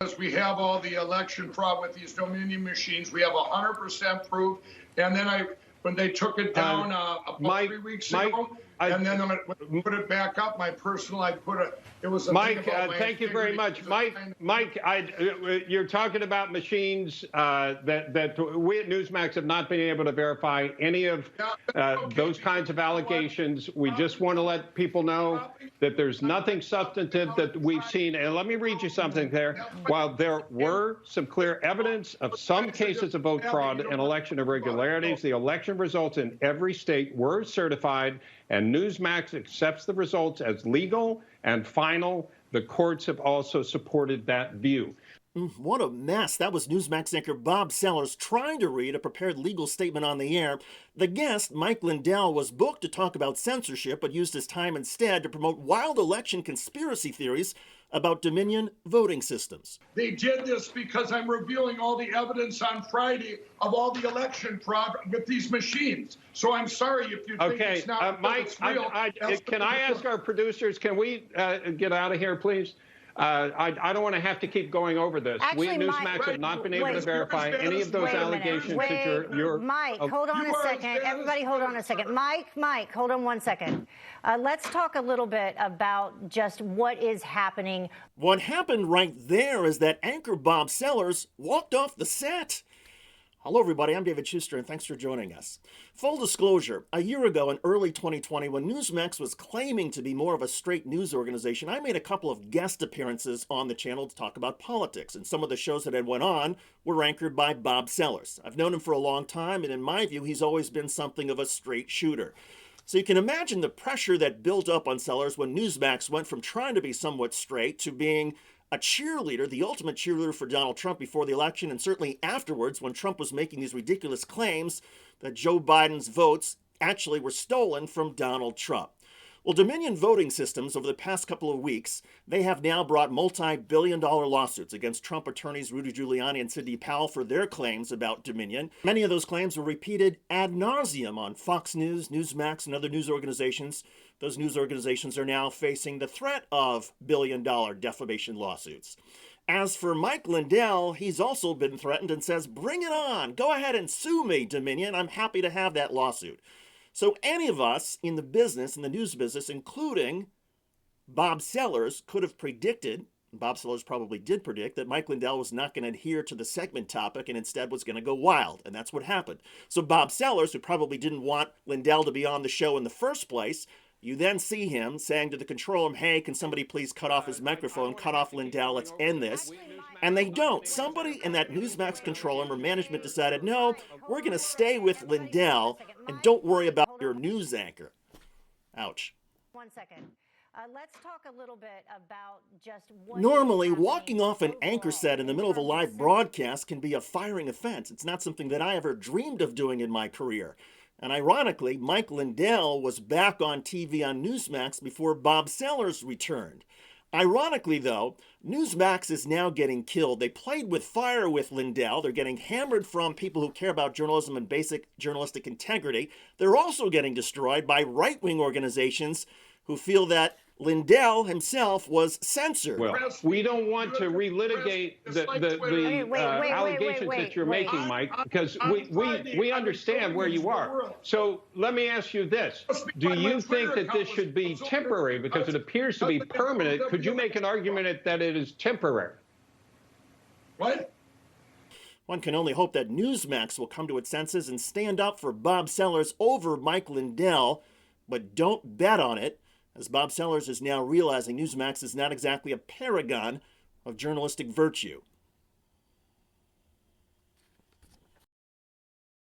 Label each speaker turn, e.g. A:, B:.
A: Because we have all the election fraud with these Dominion machines. We have 100% proof. And then when they took it down about 3 weeks ago, and then when I put it back up, it was a
B: Mike,
A: thing about
B: thank you very much. Mike, you're talking about machines that we at Newsmax have not been able to verify any of those kinds of allegations. We just want to let people know that there's nothing substantive that we've seen. And let me read you something there. While there were some clear evidence of some cases of vote fraud and election irregularities, the election results in every state were certified, and Newsmax accepts the results as legal and final. The courts have also supported that view.
C: What a mess. That was Newsmax anchor Bob Sellers trying to read a prepared legal statement on the air. The guest, Mike Lindell, was booked to talk about censorship, but used his time instead to promote wild election conspiracy theories about Dominion voting systems.
A: They did this because I'm revealing all the evidence on Friday of all the election fraud with these machines. So I'm sorry if you think it's not
B: Mike,
A: it's real.
B: Can I ask our producers, can we get out of here, please? I don't want to have to keep going over this.
D: Actually,
B: we at Newsmax have not been able to verify any of those allegations that you're
D: Mike, hold on a second. Everybody hold on a second. Mike, hold on 1 second. Let's talk a little bit about just what is happening.
C: What happened right there is that anchor Bob Sellers walked off the set. Hello, everybody. I'm David Shuster, and thanks for joining us. Full disclosure, a year ago in early 2020, when Newsmax was claiming to be more of a straight news organization, I made a couple of guest appearances on the channel to talk about politics, and some of the shows that had went on were anchored by Bob Sellers. I've known him for a long time, and in my view, he's always been something of a straight shooter. So you can imagine the pressure that built up on Sellers when Newsmax went from trying to be somewhat straight to being a cheerleader, the ultimate cheerleader for Donald Trump before the election, and certainly afterwards when Trump was making these ridiculous claims that Joe Biden's votes actually were stolen from Donald Trump. Well, Dominion voting systems over the past couple of weeks, they have now brought multi-billion-dollar lawsuits against Trump attorneys Rudy Giuliani and Sidney Powell for their claims about Dominion. Many of those claims were repeated ad nauseum on Fox News, Newsmax, and other news organizations. Those news organizations are now facing the threat of billion-dollar defamation lawsuits. As for Mike Lindell, he's also been threatened and says, "Bring it on. Go ahead and sue me, Dominion. I'm happy to have that lawsuit." So any of us in the business, in the news business, including Bob Sellers, could have predicted, Bob Sellers probably did predict, that Mike Lindell was not going to adhere to the segment topic and instead was going to go wild. And that's what happened. So Bob Sellers, who probably didn't want Lindell to be on the show in the first place, you then see him saying to the control room, "Hey, can somebody please cut off his microphone, cut off Lindell, let's end this." And they don't. Somebody in that Newsmax control room or management decided, no, we're going to stay with Lindell and don't worry about your news anchor. Ouch.
D: 1 second. Let's talk a little bit about just what
C: Normally, walking off an anchor set in the middle of a live broadcast can be a firing offense. It's not something that I ever dreamed of doing in my career. And ironically, Mike Lindell was back on TV on Newsmax before Bob Sellers returned. Ironically, though, Newsmax is now getting killed. They played with fire with Lindell. They're getting hammered from people who care about journalism and basic journalistic integrity. They're also getting destroyed by right-wing organizations who feel that Lindell himself was censored.
B: Well, we don't want to relitigate the allegations that you're making, Mike, because we understand where you are. So let me ask you this. Do you think that this should be temporary? Because it appears to be permanent. Could you make an argument that it is temporary?
A: What?
C: One can only hope that Newsmax will come to its senses and stand up for Bob Sellers over Mike Lindell, but don't bet on it, as Bob Sellers is now realizing Newsmax is not exactly a paragon of journalistic virtue.